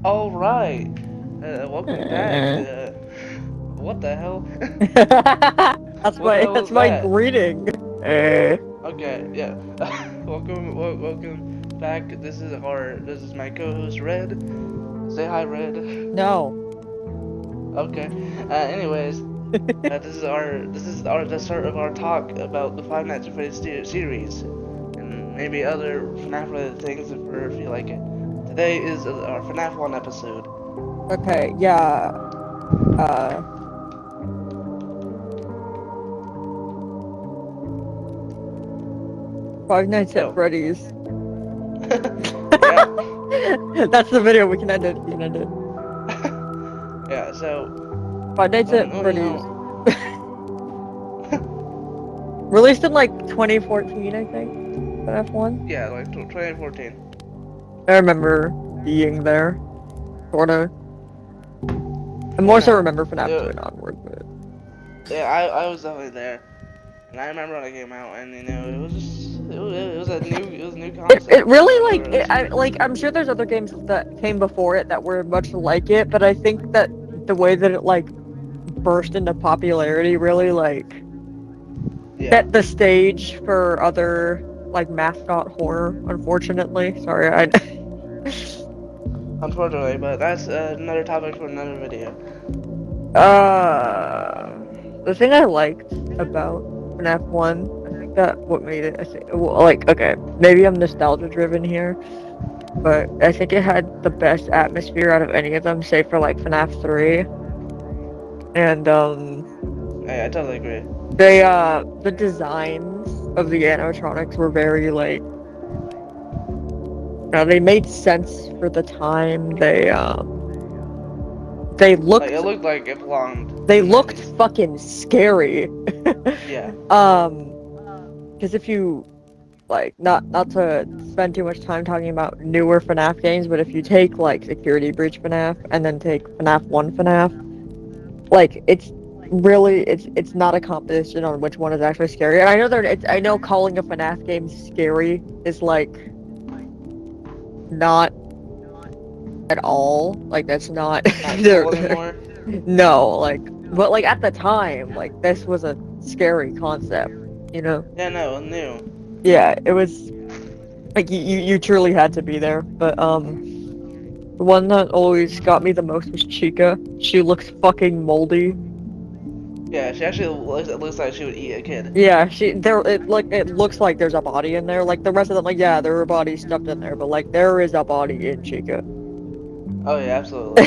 All right. Welcome back. What the hell? That's What the my hell that's was my that? greeting. Okay, yeah. welcome back. This is my co-host Red. Say hi, Red. No. Okay. Anyways, this is our the start of our talk about the Five Nights at Freddy's series, and maybe other FNAF related things if we feel like it. Today is our FNAF 1 episode. Okay, yeah. Uh Five Nights at So, Freddy's. yeah. That's the video, we can end it. We can end it. Yeah, so, Five Nights at well, you Freddy's. know, Released in like 2014, I think. FNAF 1. yeah, like 2014. I remember being there. Sorta. I Yeah, more so no. remember FNAF 2 and It, onward, but yeah, I was definitely there. And I remember when it came out, and it was just, it was a new it concept. really For us. I'm sure there's other games that came before it that were much like it, but I think that the way that it like burst into popularity really like Yeah, set the stage for other like mascot horror. Unfortunately, sorry, I unfortunately, but that's another topic for another video. uh the thing I liked about FNAF 1, I think that what made it, I think, well, like, okay, maybe I'm nostalgia driven here, but I think it had the best atmosphere out of any of them, save for like FNAF 3. And I totally agree. the designs of the animatronics were very like, they made sense for the time. They Like it looked looked like it belonged they in the looked 90s. fucking scary. Yeah. um because if you like, not to spend too much time talking about newer FNAF games, but if you take like Security Breach FNAF and then take FNAF 1 FNAF, like it's not a competition on which one is actually scary. And I know I know calling a FNAF game scary is like not at all. Like that's not Not they're, cool anymore. no, like, but like at the time, like this was a scary concept, you know? Yeah, no, new. Yeah, it was like you truly had to be there. But the one that always got me the most was Chica. She looks fucking moldy. Yeah, she actually it looks like she would eat a kid. Yeah, it looks like there's a body in there. Like the rest of them, like, yeah, there are bodies stuffed in there, but like there is a body in Chica. Oh yeah, absolutely.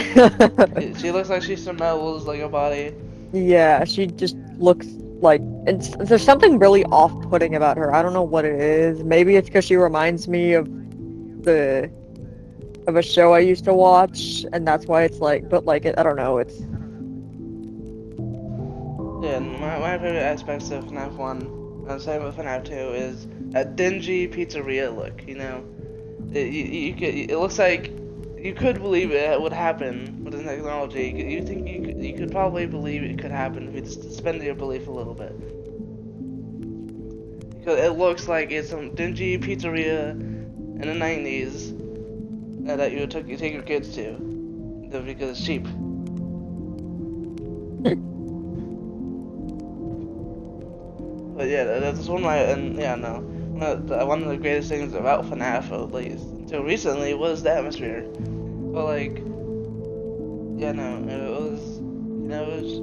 She looks like she smells like a body. Yeah, she just looks like there's something really off-putting about her. I don't know what it is. Maybe it's because she reminds me the of a show I used to watch, and that's why it's like. But like, I don't know. It's Yeah, my favorite aspects of FNAF 1, and same with FNAF 2, is a dingy pizzeria look, you know? It looks like you could believe it would happen with the technology. You think you could probably believe it could happen if you just suspended your belief a little bit. Because it looks like it's some dingy pizzeria in the 90s that you take your kids to because it's cheap. But yeah, that's one of my, and yeah, no. One of the greatest things about FNAF, at least, until recently, was the atmosphere. But like, yeah, no, it was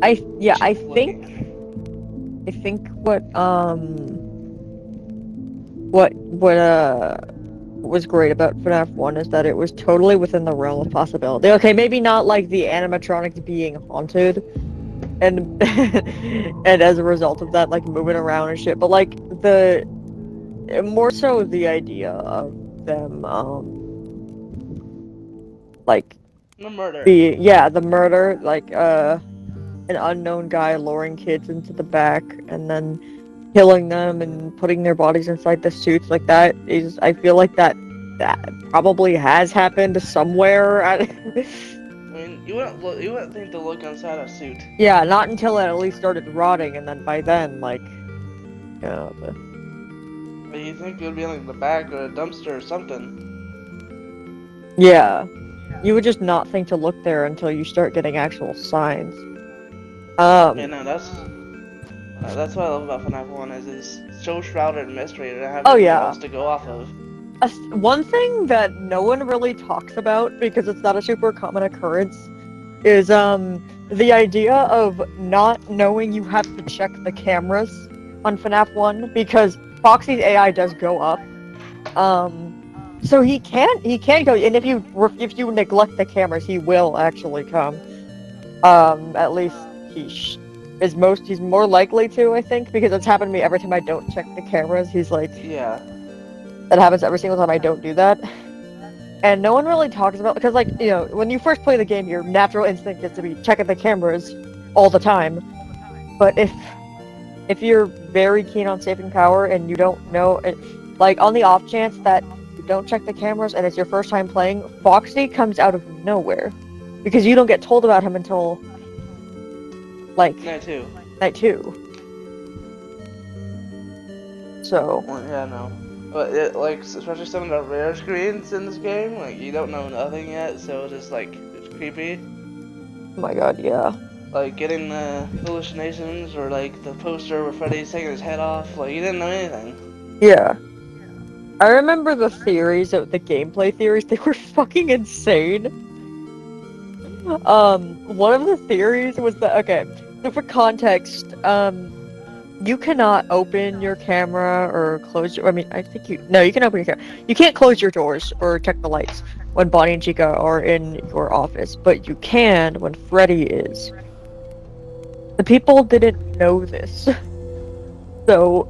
I yeah cheap looking. I think what was great about FNAF 1 is that it was totally within the realm of possibility. Okay, maybe not like the animatronics being haunted and and as a result of that, like moving around and shit, but like the more so the idea of them like No murder. the murder, like an unknown guy luring kids into the back and then killing them and putting their bodies inside the suits, like that is, I feel like that probably has happened somewhere. I mean, you wouldn't think to look inside a suit. Yeah, not until it at least started rotting, and then by then, like, you know, But you think it would be like the back or a dumpster or something. Yeah. You would just not think to look there until you start getting actual signs. You know, that's what I love about FNAF 1 is it's so shrouded in mystery and I have Oh anything yeah. else to go off of. One thing that no one really talks about because it's not a super common occurrence is the idea of not knowing you have to check the cameras on FNAF 1 because Foxy's AI does go up. So he can go, and if you neglect the cameras, he will actually come. At least he's more likely to, I think, because it's happened to me every time I don't check the cameras. He's like, Yeah. that happens every single time I don't do that. And no one really talks about, because like, when you first play the game, your natural instinct is to be checking the cameras all the time. But if you're very keen on saving power and you don't know it, like on the off chance that you don't check the cameras and it's your first time playing, Foxy comes out of nowhere because you don't get told about him until like Night 2. night 2. So Well, yeah, no. But it, like, especially some of the rare screens in this game, like, you don't know nothing yet, so it's just, like, it's creepy. oh my god, yeah. Like, getting the hallucinations or, like, the poster where Freddy's taking his head off, like, you didn't know anything. Yeah. I remember the gameplay theories, they were fucking insane. One of the theories was that, okay, so for context, you cannot open your camera or close your, I mean, I think no, you can open your camera. You can't close your doors or check the lights when Bonnie and Chica are in your office, but you can when Freddy is. The people didn't know this. So,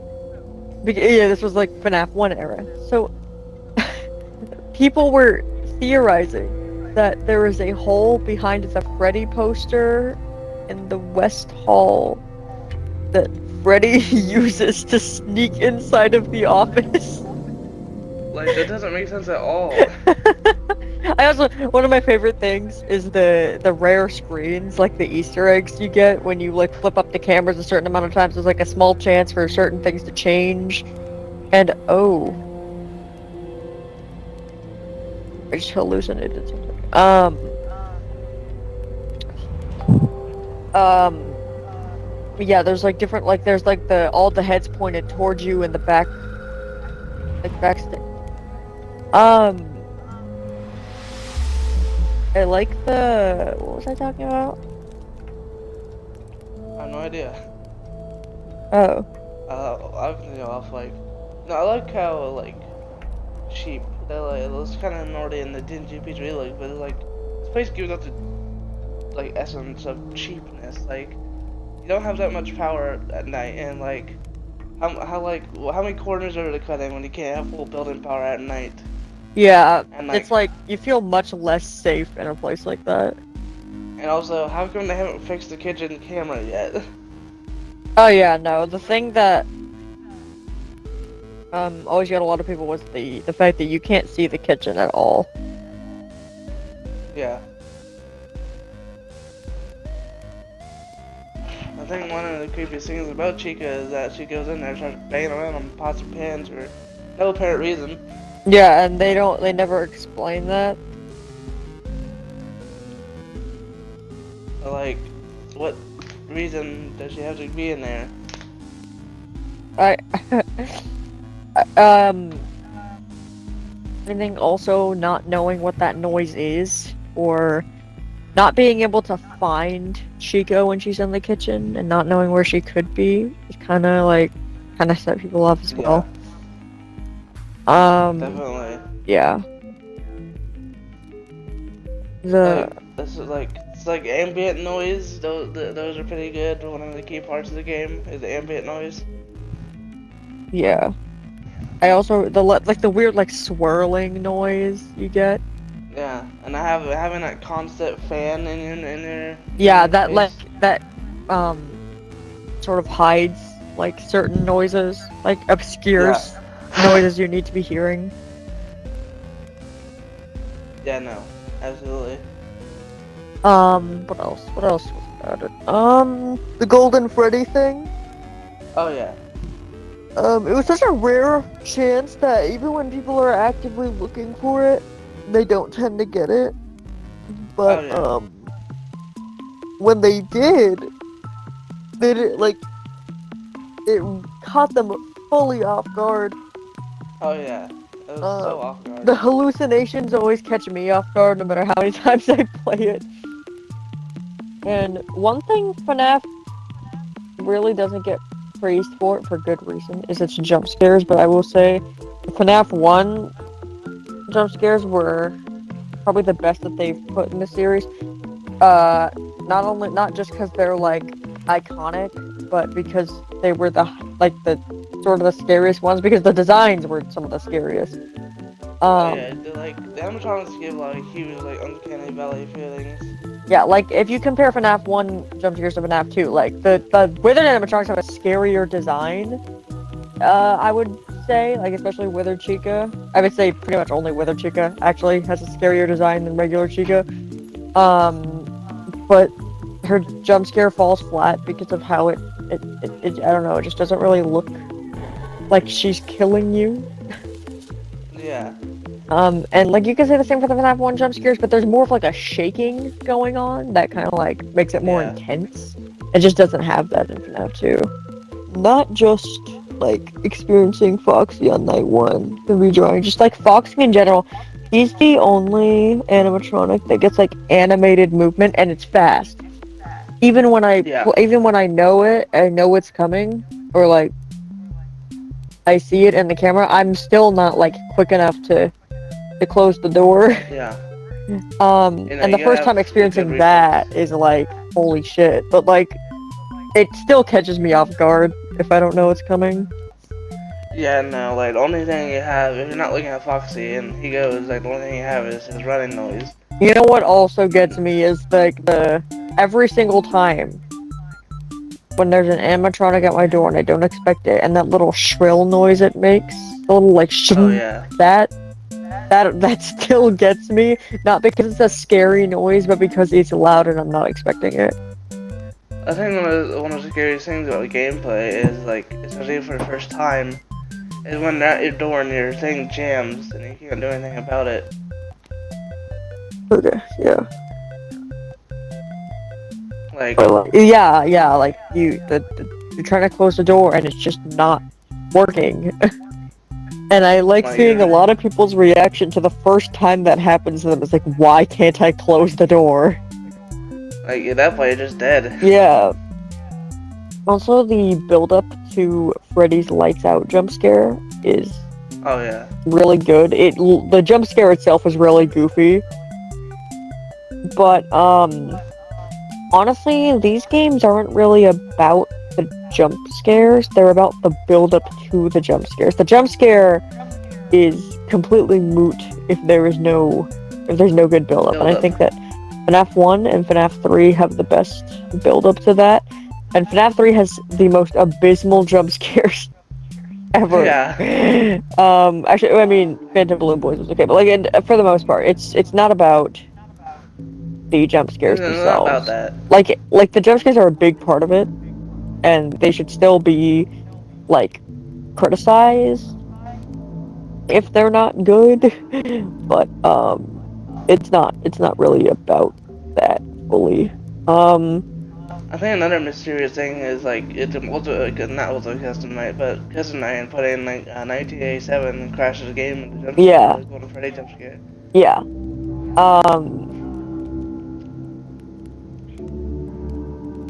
yeah, this was like FNAF 1 era. So, people were theorizing that there is a hole behind the Freddy poster in the West Hall that Freddy uses to sneak inside of the office. Like, that doesn't make sense at all. I also, one of my favorite things is the rare screens, like the Easter eggs you get when you like flip up the cameras a certain amount of times. There's like a small chance for certain things to change, and oh, I just hallucinated something. Yeah, there's like different, like there's like all the heads pointed towards you in the back, like backstage. I like what was I talking about? I have no idea. Oh. I can go off, like, no, I like how, like, cheap, they're like, it looks kind of naughty in the dingy pizzeria look, but it's like, this place gives up the, like, essence of cheapness, like, you don't have that much power at night, and like, how many corners are to cut in when you can't have full building power at night? Yeah, And it's like you feel much less safe in a place like that. And also, how come they haven't fixed the kitchen camera yet? Oh yeah, no, the thing that always got a lot of people was the fact that you can't see the kitchen at all. Yeah. I think one of the creepiest things about Chica is that she goes in there and starts banging around on pots and pans for no apparent reason. Yeah, and they never explain that. Like, what reason does she have to be in there? I I think also not knowing what that noise is, or not being able to find Chico when she's in the kitchen and not knowing where she could be is kind of set people off as well. Definitely. Yeah. This is like, it's like ambient noise. Those are pretty good. One of the key parts of the game is the ambient noise. Yeah. I also the weird like swirling noise you get. Yeah, and having that constant fan in your Yeah, in that your like face. that sort of hides like certain noises, like obscures noises you need to be hearing. Yeah, no, absolutely. What else? What else was about it? The Golden Freddy thing. Oh yeah. It was such a rare chance that even when people are actively looking for it, they don't tend to get it. Oh But yeah. when they did, like it caught them fully off guard. Oh yeah. It was so Um, off guard. the hallucinations always catch me off guard, no matter how many times I play it. And one thing FNAF really doesn't get praised for good reason is its jump scares. But I will say, FNAF 1 jump scares were probably the best that they've put in the series. Uh, not just because they're like iconic, but because they were the sort of the scariest ones because the designs were some of the scariest. Oh yeah, Um, the animatronics give like huge like uncanny valley feelings. yeah, like if you compare FNAF 1 jump scares to FNAF 2, like the withered animatronics have a scarier design. I would say, like especially Withered Chica. I would say pretty much only Withered Chica actually has a scarier design than regular Chica. Um, but her jump scare falls flat because of how it I don't know, it just doesn't really look like she's killing you. Yeah. And like you can say the same for the FNAF 1 jump scares, but there's more of like a shaking going on that kind of like makes it more Yeah. intense. It just doesn't have that in FNAF 2. Not just like experiencing Foxy on night 1 can be drawing, just like Foxy in general. He's the only animatronic that gets like animated movement and it's fast. Yeah. Even when I know it, I know it's coming, or like I see it in the camera, I'm still not like quick enough to close the door. Yeah. You know, And the you gotta first time have a good experiencing reflex. that is like holy shit. But like it still catches me off guard if I don't know it's coming. Yeah, no, like the only thing you have if you're not looking at Foxy and he goes, like the only thing you have is his running noise. You know what also gets me is like the every single time when there's an animatronic at my door and I don't expect it, and that little shrill noise it makes, the little like Oh shing, yeah. that that still gets me. Not because it's a scary noise, but because it's loud and I'm not expecting it. I think one of the scariest things about gameplay is like, especially for the first time, is when they're at your door and your thing jams and you can't do anything about it. Okay, yeah. Like, Or like, yeah, like you're trying to close the door and it's just not working. And I like like, seeing a lot of people's reaction to the first time that happens to them. It's like, why can't I close the door? like at that point you're just dead. Yeah. Also, the build up to Freddy's lights out jump scare is Oh yeah. really good. The jump scare itself is really goofy, but honestly, these games aren't really about the jump scares. They're about the build up to the jump scares. The jump scare is completely moot if there's no good build up. And Build I up. think that FNAF 1 and FNAF 3 have the best build up to that. And FNAF 3 has the most abysmal jump scares ever. Yeah. Actually, I mean, Phantom Balloon Boys was okay, but like, for the most part, it's not about the jump scares It's not about themselves. that. Like the jump scares are a big part of it, and they should still be like criticized if they're not good. But it's not really about that fully. I think another mysterious thing is like it's not also custom night, but custom night and put in like 1987 and crashes the game with the jump scare, Yeah, like one of Freddy jump scare. yeah. Um,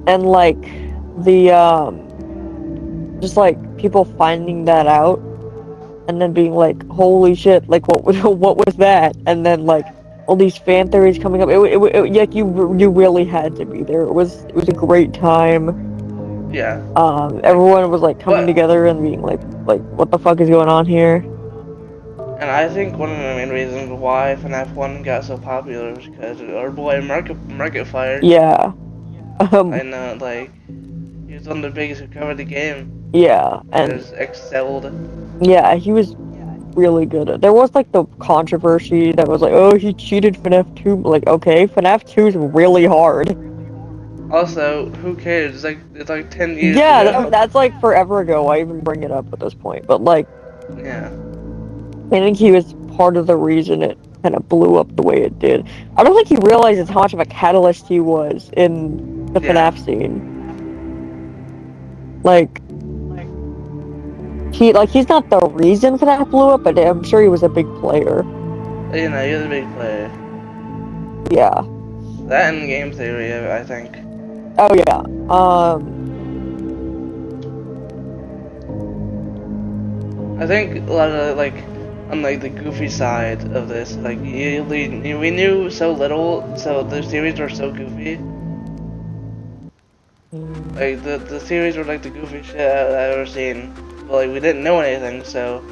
and like the just like people finding that out and then being like, holy shit, like what was that? And then like all these fan theories coming up. Like you really had to be there. It was a great time. Yeah. Everyone was like coming But together and being like what the fuck is going on here? and I think one of the main reasons why FNAF 1 got so popular was because our boy Market Fire. Yeah. I Um. know, like he was one of the biggest who covered the game. Yeah. He And was excelled. yeah, he was really good. There was like the controversy that was like, oh, he cheated FNAF 2. Like, okay, FNAF 2 is really hard. Also, who cares? It's like 10 years Yeah, ago. that's like forever ago. Why even bring it up at this point? But like, Yeah. I think he was part of the reason it kind of blew up the way it did. I don't think he realizes how much of a catalyst he was in the Yeah. FNAF scene. Like, he's not the reason FNAF blew up, but I'm sure he was a big player. You know, you're the big player. Yeah. That and game theory, I think. Oh yeah. I think a lot of like on like the goofy side of this, like we knew so little, so the series were so goofy. Like the series were like the goofy shit I've ever seen. But like we didn't know anything, so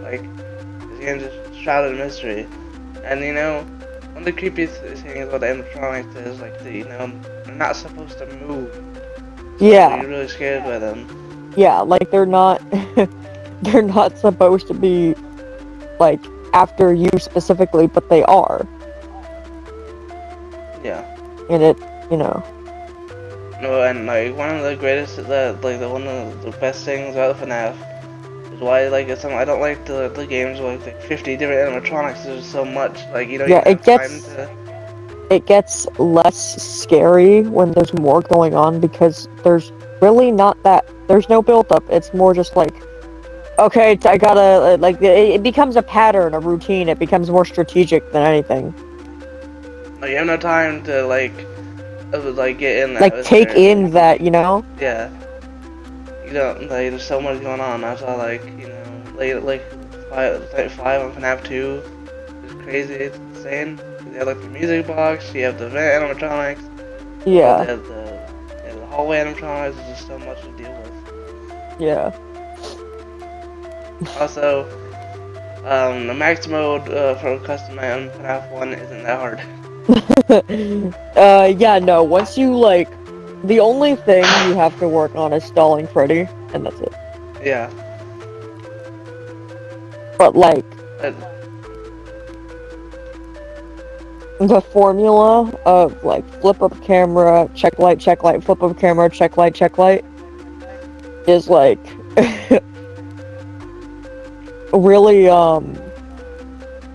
like this game just shrouded in mystery. And you know, one of the creepiest things about the animatronics is like they're not supposed to move. So Yeah. you're really scared by them. Yeah, like they're not they're not supposed to be like after you specifically, but they are. Yeah. And it, you know. No, and like one of the greatest, one of the best things about FNAF is why like I don't like the games with like 50 different animatronics. There's so much like you don't Yeah, even have time to. it gets less scary when there's more going on because there's really not that there's no build up. It's more just like, okay, I gotta like it becomes a pattern, a routine. It becomes more strategic than anything. Like you have no time to like get in the Like take atmosphere. in that, you know? Yeah. You don't like there's so much going on. I saw like five on FNAF 2. It's crazy. It's insane. You have like the music box. You have the vent animatronics. Yeah. You have the hallway animatronics. There's just so much to deal with. Yeah. Also, the max mode for custom on FNAF 1 isn't that hard. Yeah, no, once you like the only thing you have to work on is stalling Freddy, and that's it. Yeah. But like the formula of like flip up camera, check light, flip up camera, check light is like really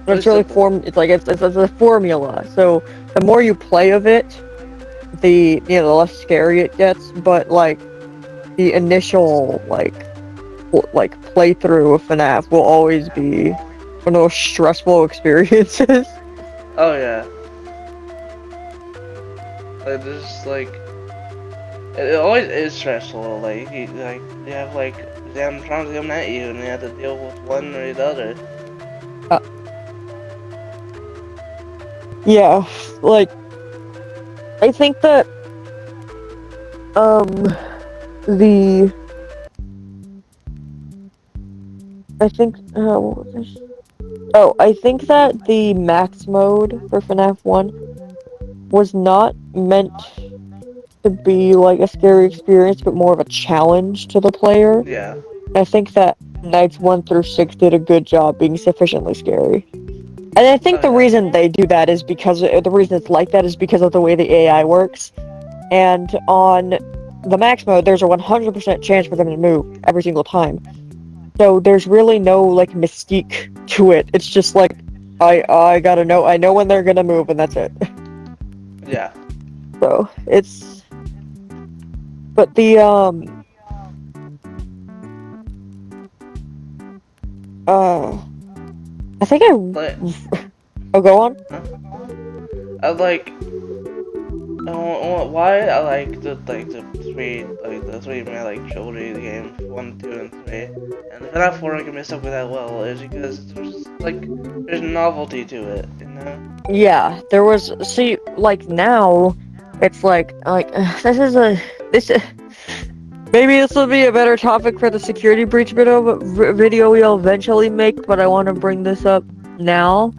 it's really it's a formula. So the more you play of it, the the less scary it gets, but like the initial like playthrough of FNAF will always be one of those stressful experiences. Oh yeah. Like just like it always is stressful. Like you have like the animatronics coming at you, and you have to deal with one or the other. Yeah, like I think that the what was this? Oh, I think that the max mode for FNAF 1 was not meant to be like a scary experience, but more of a challenge to the player. Yeah. I think that nights 1 through 6 did a good job being sufficiently scary. And I think the reason they do that is because the reason it's like that is because of the way the AI works. And on the max mode, there's a 100% chance for them to move every single time. So there's really no like mystique to it. It's just like I gotta know. I know when they're gonna move, and that's it. Yeah. So it's. But the I think But Oh, go on. I like. Why I like the three main like trilogy games 1, 2, and 3, and the FNAF 4 can mess up with that well is because there's novelty to it, you know. Yeah, there was. See, like now, it's like this. Maybe this will be a better topic for the security breach video we'll eventually make, but I want to bring this up now.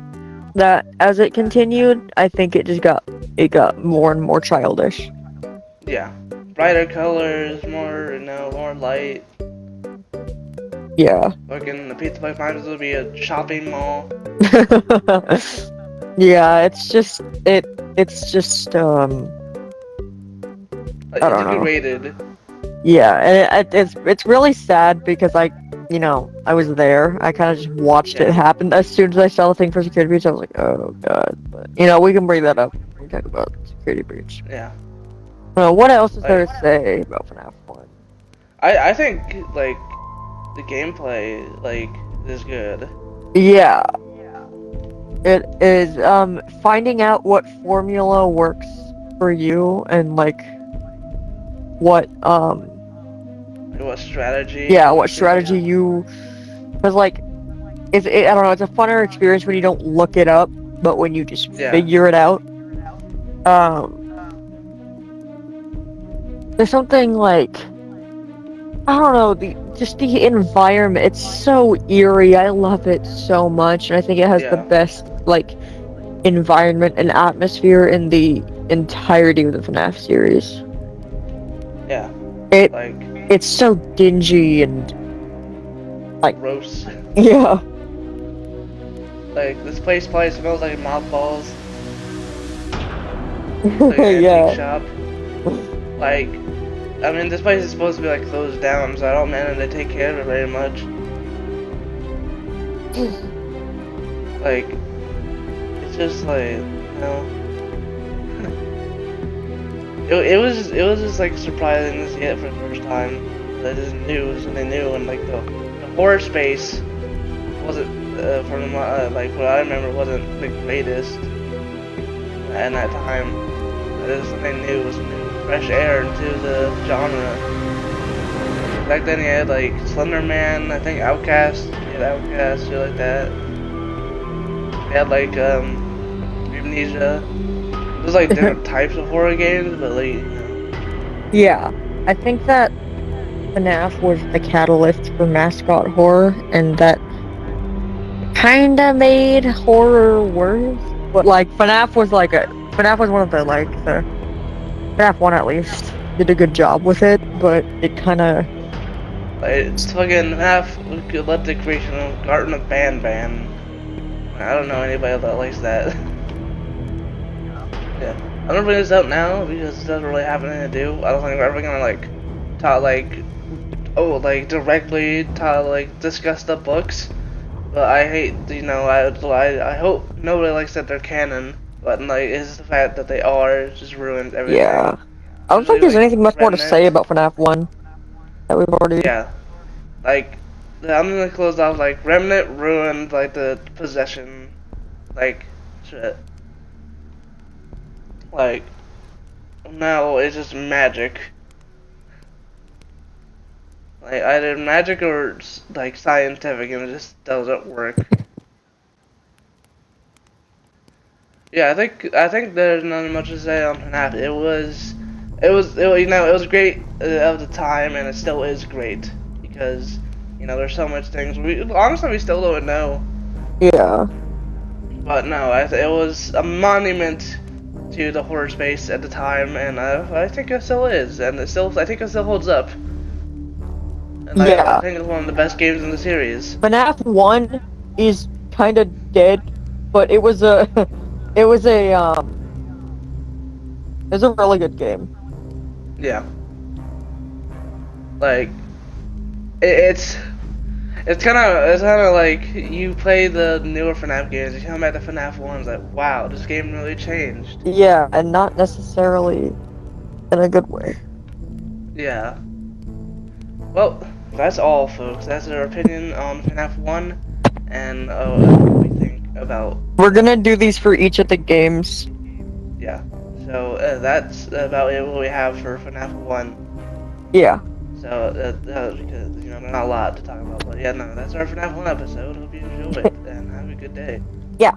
That as it continued, I think it got more and more childish. Yeah, brighter colors, more light. Yeah. Fucking the pizza place might as well be a shopping mall. Yeah, it's just it's just I It's don't know. graded. Yeah, and it's really sad because I was there. I kind of just watched it Yeah. happen. As soon as I saw the thing for security breach, I was like, oh god. But we can bring that up when we talk about security breach. Yeah. What else is there Like, to say about FNAF 1? I think like the gameplay is good. Yeah, it is. Finding out what formula works for you and like what Like, what strategy yeah, you what want to strategy use. you because like I don't know, it's a funner experience when you don't look it up, but when you just Yeah. figure it out. Um, there's something like I don't know, the environment. It's so eerie. I love it so much, and I think it has the Yeah. best like environment and atmosphere in the entirety of the FNAF series. Yeah. It Like it's so dingy and like gross. yeah. Like this place probably smells like mothballs. Like an antique Yeah. shop. Like, I mean, this place is supposed to be like closed down, so I don't imagine they take care of it very much. Like, it's just like, it was just like surprising to see it for the first time. That is new, something new, and like the horror space wasn't from like what I remember wasn't the greatest at that time. It was something new, some new fresh air into the genre. Back then, you had like Slender Man, I think Outcast, shit like that. They had like Amnesia. There's like different types of horror games, but like Yeah. I think that FNAF was the catalyst for mascot horror, and that kinda made horror worse. But like FNAF was one of the the FNAF 1 at least did a good job with it, but it kinda it's fucking half led the creation of Garten of Ban. I don't know anybody that likes that. Yeah, I'm gonna bring this up now because it doesn't really have anything to do. I don't think we're ever gonna like talk directly talk discuss the books. But I hate, I hope nobody likes that they're canon, but like, it's the fact that they are just ruins everything. yeah. I don't think Especially there's like anything much more to say Remnant. about FNAF 1 that we've already. Yeah, like I'm gonna close off like Remnant ruined like the possession, like shit. Like now it's just magic. Like either magic or like scientific, and it just doesn't work. Yeah, I think there's nothing much to say on FNAF. It was great of the time, and it still is great because there's so much things we still don't know. Yeah. But no, it was a monument to the horror space at the time, and I think it still is, and I think it still holds up. And I Yeah. think it's one of the best games in the series. FNAF 1 is kind of dead, but it was a it was a it was a really good game. Yeah, like it's it's kind of like you play the newer FNAF games, you come back to FNAF 1, it's like, wow, this game really changed. Yeah, and not necessarily in a good way. Yeah. Well, that's all, folks. That's our opinion on FNAF 1 and what we think about. We're gonna do these for each of the games. Yeah. So that's about it. What we have for FNAF 1. Yeah. So because there's not a lot to talk about, but yeah, no, that's our FNAF 1 episode. Hope you enjoyed and have a good day. Yeah.